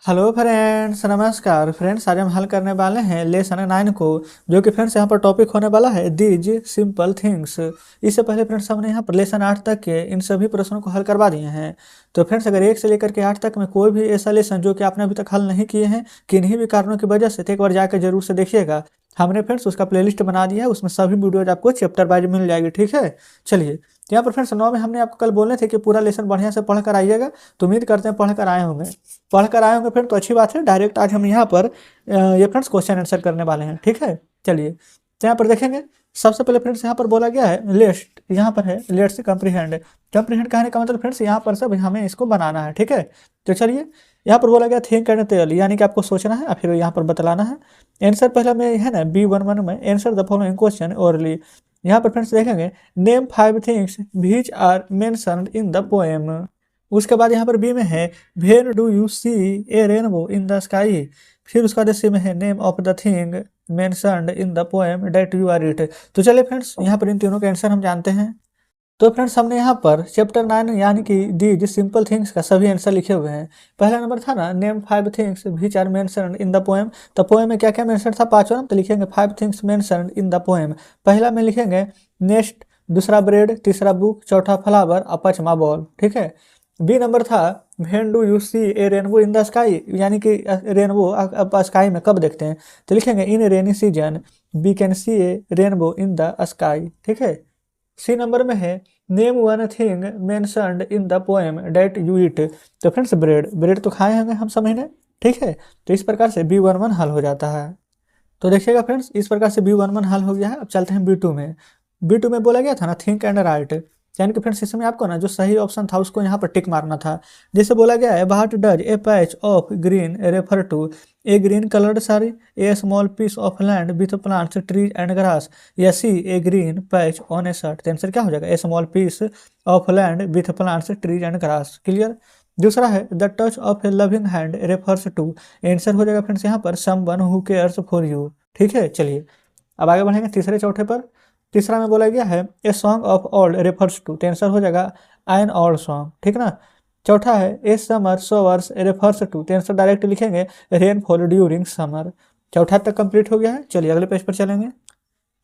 Hello friends, नमस्कार friends. आज हम हल करने वाले हैं लेसन 9 को, जो कि फ्रेंड्स यहाँ पर टॉपिक होने वाला है दीज सिंपल थिंग्स। इससे पहले फ्रेंड्स हमने यहाँ पर लेसन 8 तक के इन सभी प्रश्नों को हल करवा दिए हैं। तो फ्रेंड्स अगर 1 से लेकर के 8 तक में कोई भी ऐसा लेसन जो कि आपने अभी तक हल नहीं किए हैं किन्हीं भी कारणों की वजह से, तो एक बार जाकर जरूर से देखिएगा। हमने फ्रेंड्स उसका प्लेलिस्ट बना दिया है, उसमें सभी वीडियोज आपको चैप्टर वाइज मिल जाएगी। ठीक है, चलिए। यहाँ पर फ्रेंड्स 9 में हमने आपको कल बोले थे कि पूरा लेसन बढ़िया से पढ़ कर आइएगा, तो उम्मीद करते हैं पढ़कर आए होंगे। पढ़कर आए होंगे फिर तो अच्छी बात है। डायरेक्ट आज हम यहाँ पर ये फ्रेंड्स क्वेश्चन आंसर करने वाले हैं। ठीक है, चलिए। तो यहाँ पर देखेंगे, सबसे पहले फ्रेंड्स यहाँ पर बोला गया है लिस्ट, यहाँ पर है लेट्स कंप्रीहेंड। कंप्रीहेंड कहने का मतलब फ्रेंड्स यहाँ पर सब हमें इसको बनाना है। ठीक है, तो चलिए। यहाँ पर बोला गया थिंक एंड टेल, यानी कि आपको सोचना है और फिर यहाँ पर बतलाना है। आंसर पहला में है ना B11 में, answer the following question orally. यहाँ पर फ्रेंड्स देखेंगे name 5 things which are mentioned in the poem. उसके बाद यहाँ पर बी में है where do you see a rainbow in the sky. फिर उसका बाद सी में है name of the thing mentioned in the poem that you are it. तो चलिए फ्रेंड्स, यहाँ पर इन तीनों के आंसर हम जानते हैं। तो फ्रेंड्स हमने यहाँ पर चैप्टर 9 यानी कि दीज सिंपल थिंग्स का सभी आंसर लिखे हुए हैं। पहला नंबर था ना name 5 things which are mentioned in the poem. तो पोएम में क्या क्या मेंशन था, पांचों नाम, तो लिखेंगे 5 things mentioned in the poem. पहला में लिखेंगे नेस्ट, दूसरा ब्रेड, तीसरा बुक, चौथा फ्लावर और पांचवा बॉल। ठीक है। बी नंबर था when do you see a rainbow in the sky, यानी कि रेनबो आप स्काई में कब देखते हैं, तो लिखेंगे in rainy season we can see a rainbow in the sky. ठीक है। सी नंबर में है name one thing mentioned in the poem that you eat. तो फ्रेंड्स ब्रेड, ब्रेड तो खाए होंगे हम सब ने। ठीक है, तो इस प्रकार से B11 हल हो जाता है। तो देखिएगा फ्रेंड्स, इस प्रकार से B11 हल हो गया है। अब चलते हैं B2 में। B2 में बोला गया था ना थिंक एंड राइट, यानी कि फ्रेंड्स इसमें आपको ना जो सही ऑप्शन था उसको यहाँ पर टिक मारना था। जैसे बोला गया है what does a patch of green refer to, a green coloured sari, a small piece of land with plants trees and grass, या C a green patch on a shirt. तो आंसर क्या हो जाएगा, a small piece of land with plants trees and grass. Clear. दूसरा है the touch of a loving hand refers to, answer हो जाएगा friends यहाँ पर someone who cares for you. ठीक है, चलिए अब आगे बढ़ेंगे तीसरे चौथे पर। तीसरा में बोला गया है a song of old refers to, तो आंसर हो जाएगा एन ओल्ड सॉन्ग। ठीक ना। चौथा है a summer showers refers to, तो आंसर डायरेक्ट लिखेंगे रेनफॉल ड्यूरिंग समर। चौथा तक कंप्लीट हो गया है। चलिए अगले पेज पर चलेंगे।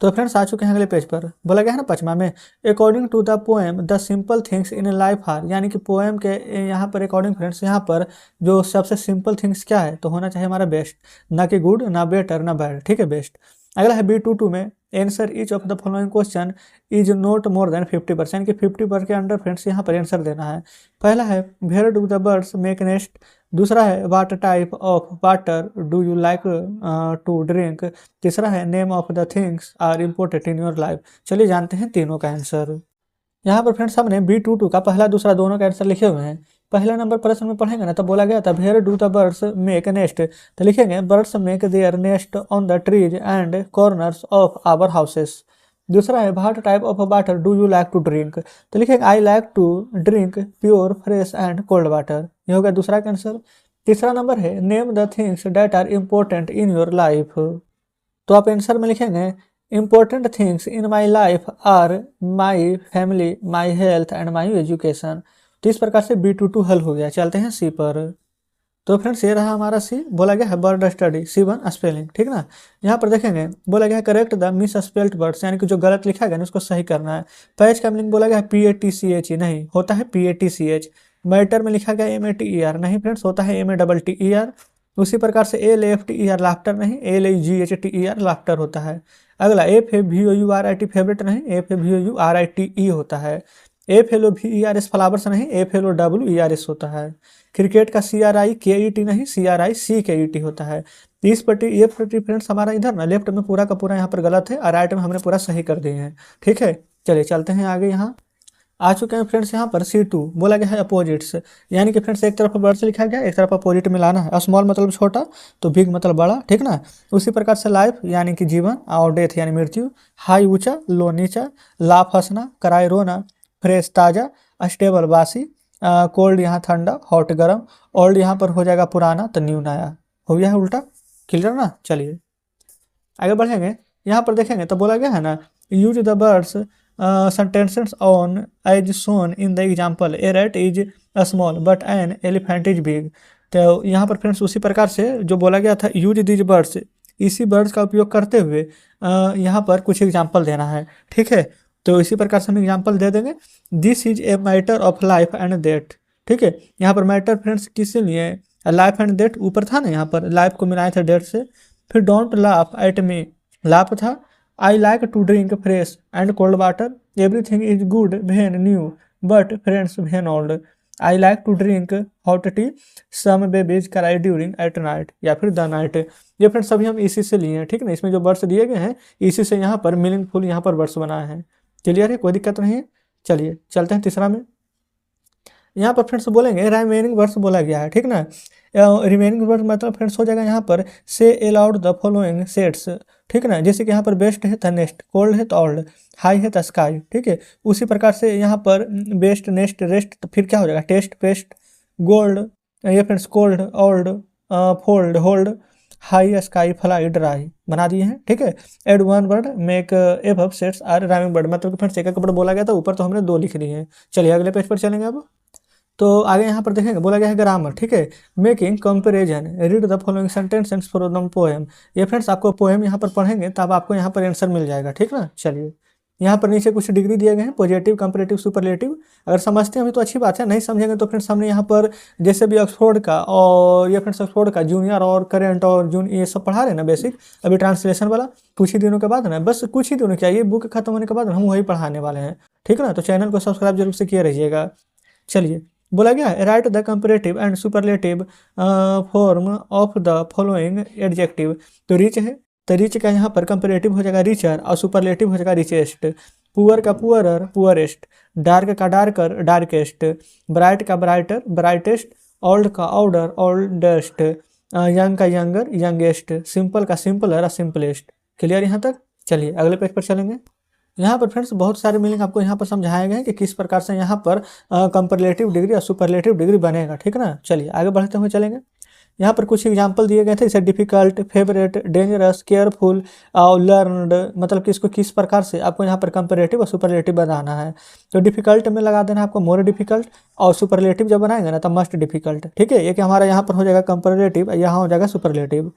तो फ्रेंड्स आ चुके हैं अगले पेज पर। बोला गया है ना पांचवा में according to the poem the simple things in life are, यानी कि पोएम के यहाँ पर अकॉर्डिंग फ्रेंड्स यहाँ पर जो सबसे सिंपल थिंग्स क्या है, तो होना चाहिए हमारा बेस्ट, ना कि गुड, ना बेटर, ना बैड। ठीक है, बेस्ट। अगला है B22 में answer each of the following question is not more than 50%, यानी कि 50% के अंडर फ्रेंड्स यहाँ पर आंसर देना है। पहला है where do the birds make nest, दूसरा है what type of water do you like to drink, तीसरा है name of the things are important in your life. चलिए जानते हैं तीनों का आंसर। यहाँ पर फ्रेंड्स हमने B22 का पहला दूसरा दोनों का आंसर लिखे हुए हैं। पहला नंबर प्रश्न में पढ़ेंगे ना, तब बोला गया था where do the birds make nest, तो लिखेंगे birds make their nest on the trees and corners of our houses. दूसरा है what type of water do you like to drink, तो लिखेंगे I like to drink pure fresh and cold water. ये हो गया दूसरा का आंसर। तीसरा नंबर है name the things that are important in your life, तो आप आंसर में लिखेंगे important things in my life are my family, my health and my education. तो इस प्रकार से B22 हल हो गया। चलते हैं सी पर। तो फ्रेंड्स ये रहा हमारा सी। बोला गया है बर्ड स्टडी, C1 स्पेलिंग। ठीक ना। यहाँ पर देखेंगे बोला गया है correct the miss spelled words, यानी कि जो गलत लिखा गया ना उसको सही करना है। पैच का मीनिंग बोला गया है PATCH, नहीं होता है PATCH। मैटर में लिखा गया MATER, नहीं फ्रेंड्स होता है MATTER। उसी प्रकार से LAFTER लाफ्टर, नहीं LAGHTER लाफ्टर होता है। अगला FAVOURIT फेवरेट, नहीं FAVOURITE होता है। FLOVERS फ्लावर्स, नहीं FLOWERS होता है। क्रिकेट का CRIKET, नहीं CRICKET होता है। इस पट्टी ये पट्टी फ्रेंड्स हमारा इधर ना लेफ्ट में पूरा का पूरा यहाँ पर गलत है और राइट में हमने पूरा सही कर दिए हैं। ठीक है, चलिए चलते हैं आगे। यहाँ आ चुके हैं फ्रेंड्स यहाँ पर C2। बोला गया है अपोजिट्स, यानी कि फ्रेंड्स एक तरफ वर्ड से लिखा गया, एक तरफ अपोजिट मिलाना है। स्मॉल मतलब छोटा, तो बिग मतलब बड़ा। ठीक ना। उसी प्रकार से लाइफ यानी कि जीवन, और डेथ यानी मृत्यु। हाई ऊंचा, लो नीचा, लाफ हंसना, कराई रोना, फ्रेश ताज़ा, स्टेबल बासी, कोल्ड यहाँ ठंडा, हॉट गर्म, ओल्ड यहाँ पर हो जाएगा पुराना, तो न्यू नया। हो गया है उल्टा। क्लियर ना। चलिए आगे बढ़ेंगे। यहाँ पर देखेंगे तो बोला गया है ना use the words sentences on as shown in the example. A rat is small but an elephant is big. तो यहाँ पर फ्रेंड्स उसी प्रकार से जो बोला गया था यूज दीज वर्ड्स, इसी वर्ड्स का उपयोग करते हुए यहाँ पर कुछ एग्जाम्पल देना है, ठीक है। तो इसी प्रकार से हम एग्जाम्पल दे देंगे। This is a matter of life and death, ठीक है। यहाँ पर मैटर फ्रेंड्स किससे लिए, लाइफ एंड डेथ ऊपर था ना, यहाँ पर लाइफ को मिलाए थे डेथ से। फिर don't laugh at me, laugh था। I like to drink fresh and cold water, everything is good when new but friends when old. I like to drink hot tea, some babies cry during at night, या फिर the night. ये friends सभी हम इसी से लिए हैं, ठीक है ना। इसमें जो वर्ड्स दिए गए हैं इसी से यहाँ पर मीनिंगफुल यहाँ पर वर्ड्स बनाए हैं। क्लियर है, कोई दिक्कत नहीं है। चलिए चलते हैं तीसरा में। यहाँ पर फ्रेंड्स बोलेंगे रिमेनिंग वर्ड्स बोला गया है, ठीक ना। रिमेनिंग वर्ड मतलब फ्रेंड्स हो जाएगा यहाँ पर से अलाउड द फॉलोइंग सेट्स, ठीक ना। जैसे कि यहाँ पर बेस्ट है द नेस्ट, कोल्ड है तो ओल्ड, हाई है द स्काई, ठीक है। उसी प्रकार से यहाँ पर बेस्ट नेस्ट रेस्ट, तो फिर क्या हो जाएगा टेस्ट पेस्ट गोल्ड, ये friends cold old fold hold, high sky fly dry बना दिए हैं, ठीक है। Add one word make above sets are rhyming word, मतलब फ्रेंड्स एक वर्ड बोला गया था, ऊपर तो हमने 2 लिख दिए हैं। चलिए अगले पेज पर चलेंगे अब। तो आगे यहाँ पर देखेंगे बोला गया है ग्रामर, ठीक है। Making comparison, read the following sentence from the poem. ये फ्रेंड्स आपको पोएम यहाँ पर पढ़ेंगे तब आपको यहाँ पर आंसर मिल जाएगा, ठीक ना। चलिए यहाँ पर नीचे कुछ डिग्री दिए गए हैं, पॉजिटिव कंपेरेटिव सुपरलेटिव। अगर समझते हैं अभी तो अच्छी बात है, नहीं समझेंगे तो फ्रेंड्स हमने यहाँ पर जैसे भी ऑक्सफोर्ड का और ये फ्रेंड्स ऑक्सफोर्ड का जूनियर और करेंट और ये सब पढ़ा रहे ना बेसिक, अभी ट्रांसलेशन वाला कुछ ही दिनों के बाद ना, बस कुछ ही दिनों क्या, ये बुक खत्म होने के बाद हम वही पढ़ाने वाले हैं, ठीक ना। तो चैनल को सब्सक्राइब जरूर से किए रहिएगा। चलिए बोला गया है right the comparative and superlative form of the following adjective. तो रिच है तो रिच का यहाँ पर कंपेरेटिव हो जाएगा रिचर और सुपरलेटिव हो जाएगा रिचेस्ट। पुअर का पुअरर पुअरेस्ट, डार्क का डार्कर डार्केस्ट, ब्राइट का ब्राइटर ब्राइटेस्ट, ओल्ड का ओल्डर ओल्डेस्ट, यंग का यंगर यंगेस्ट, सिंपल का सिंपलर सिंपलेस्ट। क्लियर यहाँ तक। चलिए अगले पेज पर चलेंगे। यहाँ पर फ्रेंड्स बहुत सारे मीनिंग आपको यहाँ पर समझाए गए हैं कि किस प्रकार से यहाँ पर कंपैरेटिव डिग्री और सुपरलेटिव डिग्री बनेगा, ठीक ना। चलिए आगे बढ़ते हुए चलेंगे। यहाँ पर कुछ एग्जांपल दिए गए थे, जैसे डिफिकल्ट, फेवरेट, डेंजरस, केयरफुल और लर्नड, मतलब कि इसको किस प्रकार से आपको यहाँ पर कंपैरेटिव और सुपरलेटिव बनाना है। तो डिफिकल्ट में लगा देना आपको मोर डिफिकल्ट, और सुपरलेटिव जब बनाएंगे ना तो मस्ट डिफिकल्ट, ठीक है। ये कि हमारा यहाँ पर हो जाएगा कंपैरेटिव, यहाँ हो जाएगा सुपरलेटिव।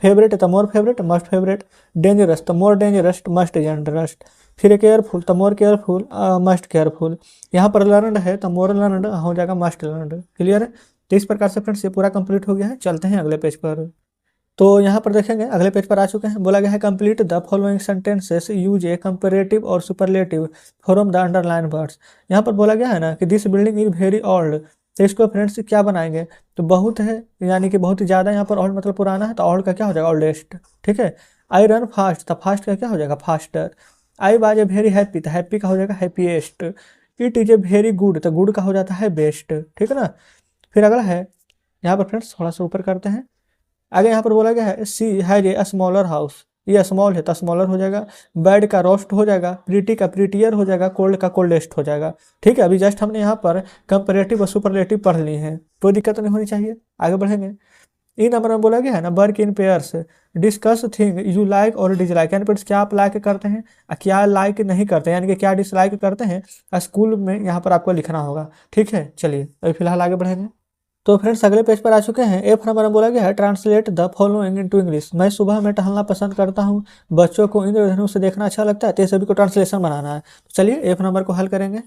फेवरेट तो मोर फेवरेट मस्ट फेवरेट, डेंजरस तो मोर डेंजरस मस्ट डेंजरस, फिर केयरफुल तो मोर केयरफुल मस्ट केयरफुल। यहाँ पर लर्नड है तो मोर लर्नड हो जाएगा मस्ट लर्नड। क्लियर है। तो इस प्रकार से फ्रेंड्स ये पूरा कंप्लीट हो गया है। चलते हैं अगले पेज पर। तो यहाँ पर देखेंगे अगले पेज पर आ चुके हैं। बोला गया है complete the following sentences use a comparative और superlative from the underline words. यहाँ पर बोला गया है ना कि this building is very old, तो इसको फ्रेंड्स क्या बनाएंगे, तो बहुत है यानी कि बहुत ही ज़्यादा, यहाँ पर ओल्ड मतलब पुराना है, तो ओल्ड का क्या हो जाएगा ओल्डेस्ट, ठीक है। आई रन फास्ट, तो फास्ट का क्या हो जाएगा faster. I was a very happy, तो हैप्पी का हो जाएगा happiest. It is a very good, तो गुड का हो जाता है बेस्ट, ठीक है ना। फिर अगला है यहाँ पर फ्रेंड्स थोड़ा सा ऊपर करते हैं। आगे यहाँ पर बोला गया है सी हैज ए स्मॉलर हाउस, ये स्मॉल है तो स्मॉलर हो जाएगा, बैड का रोस्ट हो जाएगा, प्रीटी का प्रीटियर हो जाएगा, कोल्ड का कोल्डेस्ट हो जाएगा, ठीक है। अभी जस्ट हमने यहाँ पर कंपैरेटिव और सुपरलेटिव पढ़ ली है, कोई दिक्कत नहीं होनी चाहिए। आगे बढ़ेंगे। इन नंबर में बोला गया है ना work in pairs, discuss thing you like और डिसलाइक, यानी पर क्या आप लाइक करते हैं क्या लाइक नहीं करते हैं, यानी कि क्या डिसलाइक करते हैं, स्कूल में यहाँ पर आपको लिखना होगा, ठीक है। चलिए अभी फिलहाल आगे बढ़ेंगे। तो फ्रेंड्स अगले पेज पर आ चुके हैं। एफ नंबर में बोला गया है translate the following into English. मैं सुबह में टहलना पसंद करता हूँ, बच्चों को इंद्रधनुष से देखना अच्छा लगता है, तो सभी को ट्रांसलेशन बनाना है। तो चलिए एफ नंबर को हल करेंगे।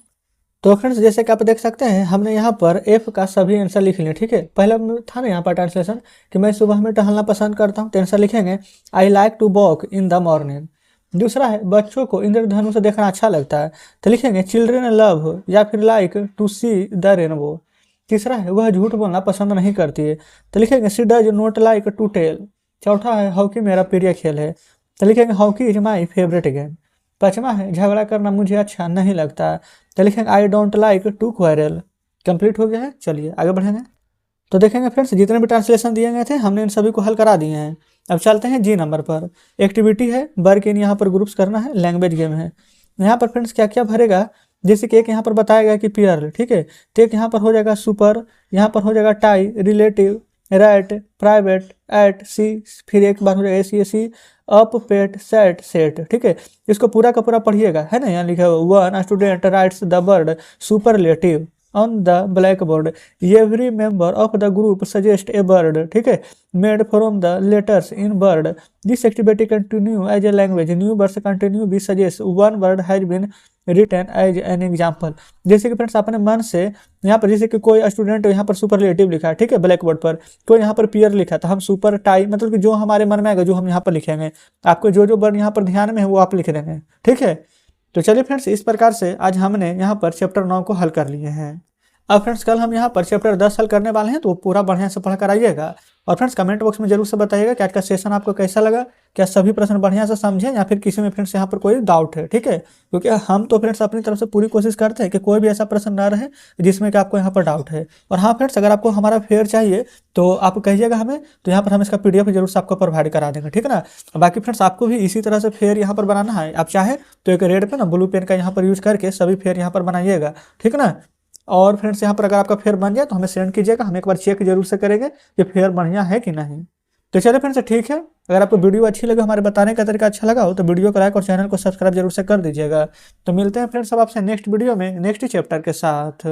तो फ्रेंड्स जैसे कि आप देख सकते हैं हमने यहाँ पर एफ का सभी आंसर लिख लिए, ठीक है। पहला था ना यहाँ पर ट्रांसलेशन कि मैं सुबह में टहलना पसंद करता हूँ, तो आंसर लिखेंगे I like to walk in the morning. दूसरा है बच्चों को इंद्रधनुष से देखना अच्छा लगता है, तो लिखेंगे चिल्ड्रेन लव या फिर like to see the rainbow. तीसरा है वह झूठ बोलना पसंद नहीं करती है, तो लिखेंगे she does not like to tell. चौथा है हॉकी मेरा प्रिय खेल है, तो लिखेंगे hockey is my favourite game. पाँचवा है झगड़ा करना मुझे अच्छा नहीं लगता है, तो लिखेंगे I don't like to quarrel. Complete हो गया है। चलिए आगे बढ़ेंगे। तो देखेंगे फ्रेंड्स जितने भी ट्रांसलेशन दिए गए थे हमने इन सभी को हल करा दिए हैं। अब चलते हैं जी नंबर पर। एक्टिविटी है वर्क इन यहाँ पर ग्रुप्स करना है, लैंग्वेज गेम है। यहाँ पर फ्रेंड्स क्या क्या भरेगा, जैसे कि एक यहाँ पर बताया गया कि पियर, ठीक है। तो एक यहाँ पर हो जाएगा सुपर, यहाँ पर हो जाएगा tie, relative, right, private, at, see, फिर एक बार हो जाएगा see see, up, pet, set, set, ठीक है। इसको पूरा का पूरा पढ़िएगा, है ना। यहाँ लिखा हुआ one student writes the word superlative, on the blackboard. Every member of the group suggest a word, ठीक है, made from the letters in word. This activity continue as a language, new words continue be suggest, one word has been written as an example. जैसे कि friends अपने मन से यहाँ पर, जैसे कि कोई स्टूडेंट यहाँ पर सुपरलेटिव लिखा है, ठीक है, ब्लैक बोर्ड पर, तो यहाँ पर पियर लिखा, तो हम सुपर टाई, मतलब कि जो हमारे मन में आएगा जो हम यहाँ पर लिखेंगे। आपको जो जो वर्ड यहाँ पर ध्यान में है वो आप लिख देंगे, ठीक है। तो चलिए फ्रेंड्स, इस प्रकार से आज हमने यहाँ पर चैप्टर 9 को हल कर लिए हैं। अब फ्रेंड्स कल हम यहाँ पर चैप्टर 10 हल करने वाले हैं, तो पूरा बढ़िया से पढ़ कर आइएगा। और फ्रेंड्स कमेंट बॉक्स में जरूर से बताइएगा कि आज का सेशन आपको कैसा लगा, क्या सभी प्रश्न बढ़िया से समझे या फिर किसी में फ्रेंड्स यहाँ पर कोई डाउट है, ठीक है। क्योंकि हम तो फ्रेंड्स अपनी तरफ से पूरी कोशिश करते हैं कि कोई भी ऐसा प्रश्न ना रहे जिसमें कि आपको यहाँ पर डाउट है। और हाँ फ्रेंड्स, अगर आपको हमारा फेयर चाहिए तो आप कहिएगा हमें, तो यहाँ पर हम इसका PDF जरूर से आपको प्रोवाइड करा देंगे, ठीक है ना। बाकी फ्रेंड्स आपको भी इसी तरह से फेयर यहाँ पर बनाना है, आप चाहे तो एक रेड पेन, ब्लू पेन का यहाँ पर यूज करके सभी फेयर यहाँ पर बनाइएगा, ठीक है ना। और फ्रेंड्स यहाँ पर अगर आपका फेयर बन जाए तो हमें सेंड कीजिएगा, हम एक बार चेक जरूर से करेंगे कि फेयर बढ़िया है कि नहीं। तो चलिए फ्रेंड्स, ठीक है, अगर आपको वीडियो अच्छी लगे, हमारे बताने का तरीका अच्छा लगा हो, तो वीडियो को लाइक और चैनल को सब्सक्राइब जरूर से कर दीजिएगा। तो मिलते हैं फ्रेंड्स अब आपसे नेक्स्ट वीडियो में नेक्स्ट चैप्टर के साथ।